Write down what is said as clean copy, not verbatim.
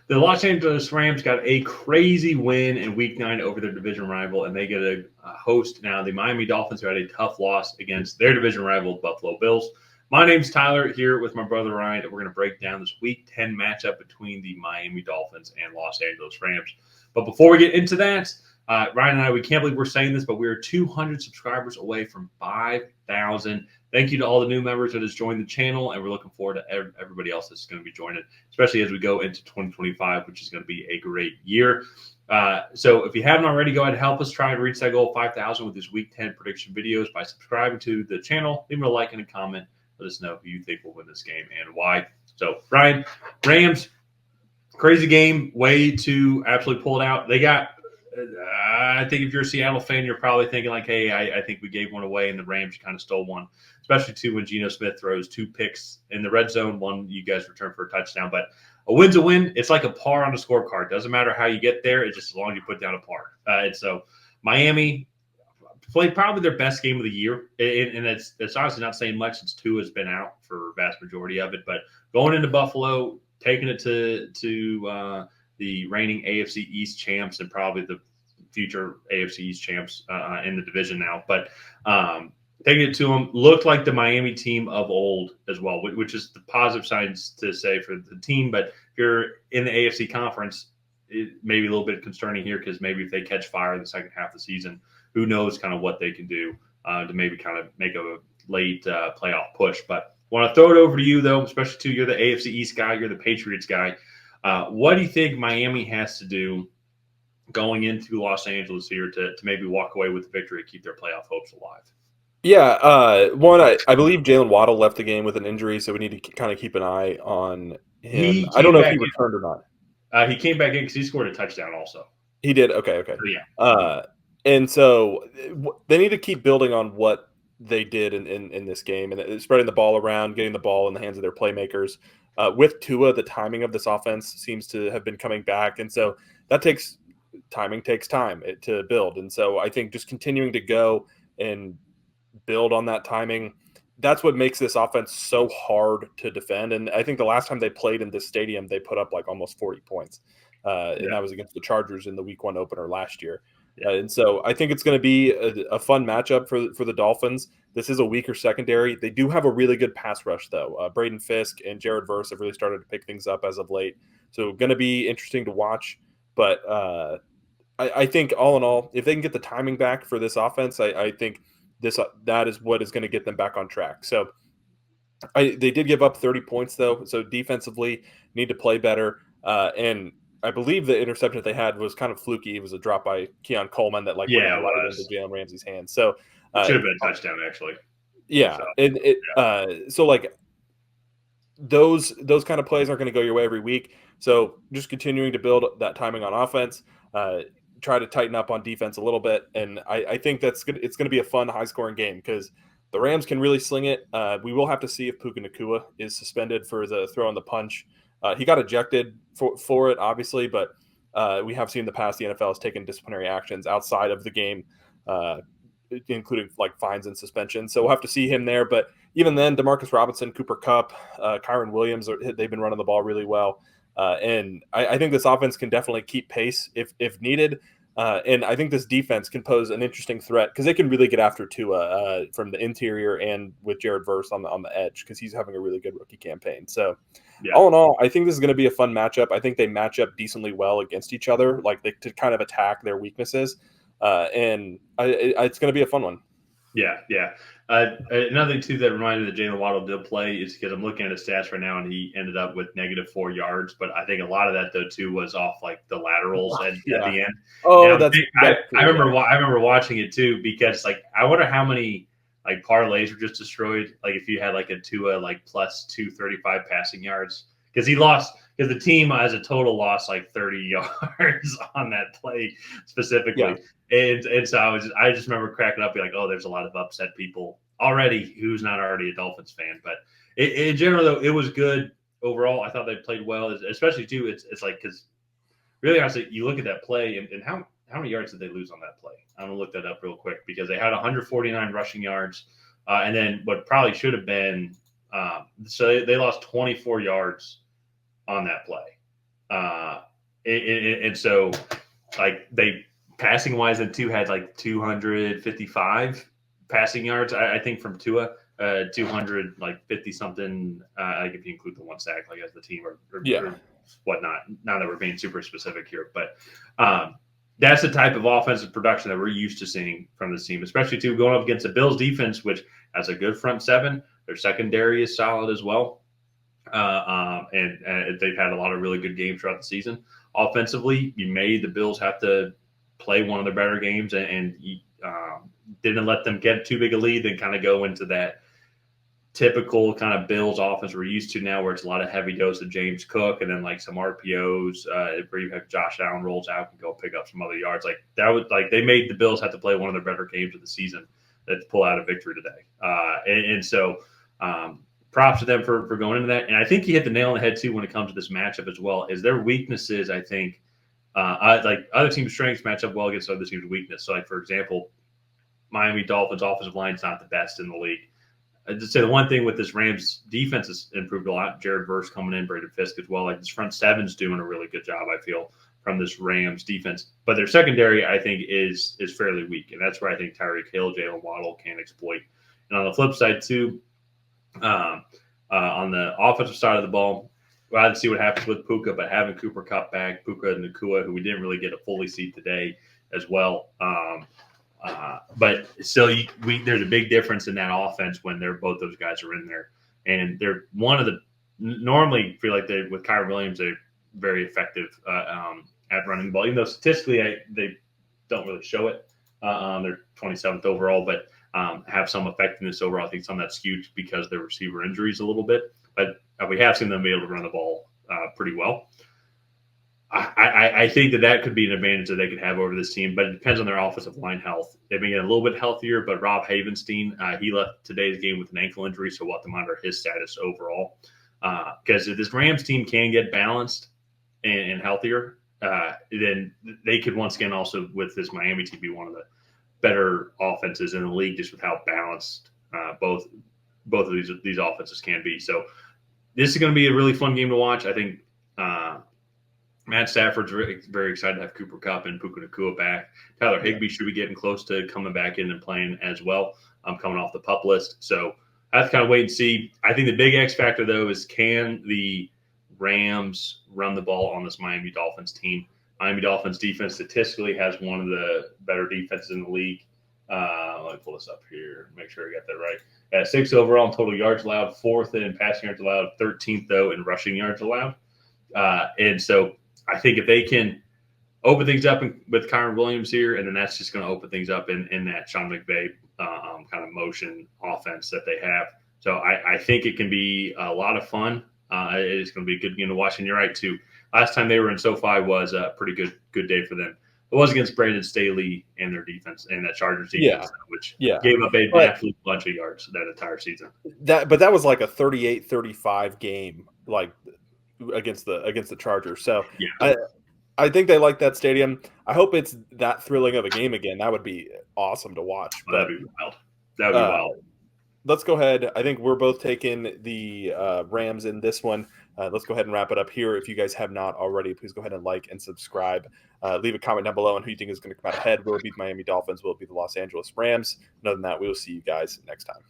The Los Angeles Rams got a crazy win in Week 9 over their division rival, and they get a host now the Miami Dolphins, who had a tough loss against their division rival, Buffalo Bills. My name's Tyler, here with my brother Ryan, and we're going to break down this Week 10 matchup between the Miami Dolphins and Los Angeles Rams. But before we get into that, Ryan and I, we can't believe we're saying this, but we are 200 subscribers away from 5,000. Thank you to all the new members that has joined the channel, and we're looking forward to everybody else that's going to be joining, especially as we go into 2025, which is going to be a great year. So if you haven't already, go ahead and help us try and reach that goal of 5,000 with these Week 10 prediction videos by subscribing to the channel, leaving a like and a comment. Let us know who you think will win this game and why. So, Ryan, Rams, crazy game, way to absolutely pull it out. They got I think if you're a Seattle fan, you're probably thinking like, hey, I think we gave one away, and the Rams kind of stole one, especially too when Geno Smith throws 2 picks in the red zone. One you guys return for a touchdown, but a win's a win. It's like a par on the scorecard. Doesn't matter how you get there. It's just as long as you put down a par. And so Miami played probably their best game of the year, and it's honestly not saying much since Tua has been out for a vast majority of it. But going into Buffalo, taking it to the reigning AFC East champs and probably the future AFC East champs in the division now. But taking it to them, looked like the Miami team of old as well, which is the positive signs to say for the team. But if you're in the AFC conference, it may be a little bit concerning here because maybe if they catch fire in the second half of the season, who knows kind of what they can do to maybe kind of make a late playoff push. But I want to throw it over to you, though, especially too, you're the AFC East guy, you're the Patriots guy. What do you think Miami has to do going into Los Angeles here to maybe walk away with the victory, keep their playoff hopes alive? Yeah, one, I believe Jalen Waddle left the game with an injury, so we need to kind of keep an eye on him. I don't know if he returned or not. He came back in because he scored a touchdown also. He did? Okay. So, yeah. And so they need to keep building on what they did in this game and spreading the ball around, getting the ball in the hands of their playmakers. With Tua, the timing of this offense seems to have been coming back, and so that takes time to build. And so I think just continuing to go and build on that timing, that's what makes this offense so hard to defend. And I think the last time they played in this stadium, they put up like almost 40 points. And that was against the Chargers in the Week 1 opener last year. And so I think it's going to be a fun matchup for the Dolphins. This is a weaker secondary. They do have a really good pass rush, though. Braden Fisk and Jared Verse have really started to pick things up as of late. So going to be interesting to watch. But I think all in all, if they can get the timing back for this offense, I think that is what is going to get them back on track. So they did give up 30 points, though. So defensively, need to play better. And I believe the interception that they had was kind of fluky. It was a drop by Keon Coleman that went right into Jalen Ramsey's hands. So it should have been a touchdown, actually. Yeah, so like those kind of plays aren't going to go your way every week. So just continuing to build that timing on offense, try to tighten up on defense a little bit, and I think it's going to be a fun, high scoring game because the Rams can really sling it. We will have to see if Puka Nacua is suspended for the throw on the punch. He got ejected for it, obviously, but we have seen in the past the NFL has taken disciplinary actions outside of the game, including like fines and suspensions. So we'll have to see him there. But even then, Demarcus Robinson, Cooper Kupp, Kyron Williams, they've been running the ball really well. And I think this offense can definitely keep pace if needed. And I think this defense can pose an interesting threat because they can really get after Tua from the interior and with Jared Verse on the edge because he's having a really good rookie campaign. So all in all, I think this is going to be a fun matchup. I think they match up decently well against each other, like to kind of attack their weaknesses. And it's going to be a fun one. Yeah. Another thing, too, that reminded me that Jalen Waddle did play is because I'm looking at his stats right now, and he ended up with -4 yards. But I think a lot of that, though, too, was off like the laterals at the end. Oh, I remember watching it too because like I wonder how many like parlays were just destroyed. Like if you had like a Tua like plus 235 passing yards because the team as a total lost like 30 yards on that play specifically. Yeah. And so I just remember cracking up, be like, oh, there's a lot of upset people already who's not already a Dolphins fan. But in general, though, it was good overall. I thought they played well, especially too. It's like because really honestly, you look at that play and how many yards did they lose on that play? I'm gonna look that up real quick because they had 149 rushing yards, and then what probably should have been so they lost 24 yards on that play. And so like they passing wise, and two had like 255 passing yards, I think, from Tua. 200 like 50 something, like if you include the one sack, like as the team or whatnot. Now that we're being super specific here, but that's the type of offensive production that we're used to seeing from this team, especially too going up against the Bills defense, which has a good front seven. Their secondary is solid as well. And they've had a lot of really good games throughout the season. Offensively, you made the Bills have to play one of their better games, and you didn't let them get too big a lead, then kind of go into that typical kind of Bills offense we're used to now, where it's a lot of heavy dose of James Cook and then like some RPOs, where you have Josh Allen rolls out and go pick up some other yards. Like that was like they made the Bills have to play one of their better games of the season to pull out a victory today. And so props to them for going into that. And I think you hit the nail on the head too when it comes to this matchup as well. Is their weaknesses, I think, like other teams' strengths match up well against other teams' weakness. So like for example, Miami Dolphins offensive line is not the best in the league. I'd just say the one thing with this Rams defense has improved a lot. Jared Verse coming in, Braden Fisk as well. Like this front seven's doing a really good job, I feel, from this Rams defense. But their secondary, I think, is fairly weak, and that's where I think Tyreek Hill, Jalen Waddle can exploit. And on the flip side too, on the offensive side of the ball, we'll have to see what happens with Puka. But having Cooper Kupp back, Puka and Nakua, who we didn't really get to fully see today as well. But still, there's a big difference in that offense when both those guys are in there, and they're one of the normally feel like they with Kyren Williams they're very effective at running the ball, even though statistically they don't really show it. They're 27th overall, but have some effectiveness overall. I think some of that's skewed because of their receiver injuries a little bit, but we have seen them be able to run the ball pretty well. I think that could be an advantage that they could have over this team, but it depends on their offensive line health. They've been getting a little bit healthier, but Rob Havenstein, he left today's game with an ankle injury, so we'll have to monitor his status overall. Because if this Rams team can get balanced and healthier, then they could once again also with this Miami team be one of the better offenses in the league, just with how balanced both of these offenses can be. So this is going to be a really fun game to watch. I think Matt Stafford's very excited to have Cooper Kupp and Puka Nakua back. Tyler Higbee should be getting close to coming back in and playing as well. Coming off the PUP list. So I have to kind of wait and see. I think the big X factor, though, is can the Rams run the ball on this Miami Dolphins team? Miami Dolphins defense statistically has one of the better defenses in the league. Let me pull this up here, make sure I got that right. 6th overall in total yards allowed, 4th in passing yards allowed, 13th, though, in rushing yards allowed. And so I think if they can open things up with Kyren Williams here, and then that's just going to open things up in that Sean McVay kind of motion offense that they have. So I think it can be a lot of fun. It's going to be a good game to watch. And you're right, too. Last time they were in SoFi was a pretty good day for them. It was against Brandon Staley and their defense and that Chargers defense, which gave up an absolute bunch of yards that entire season. But that was like a 38-35 game, like against the Chargers. So I think they like that stadium. I hope it's that thrilling of a game again. That would be awesome to watch. That'd be wild. That'd be wild. Let's go ahead. I think we're both taking the Rams in this one. Let's go ahead and wrap it up here. If you guys have not already, please go ahead and like and subscribe. Leave a comment down below on who you think is going to come out ahead. Will it be the Miami Dolphins? Will it be the Los Angeles Rams? And other than that, we will see you guys next time.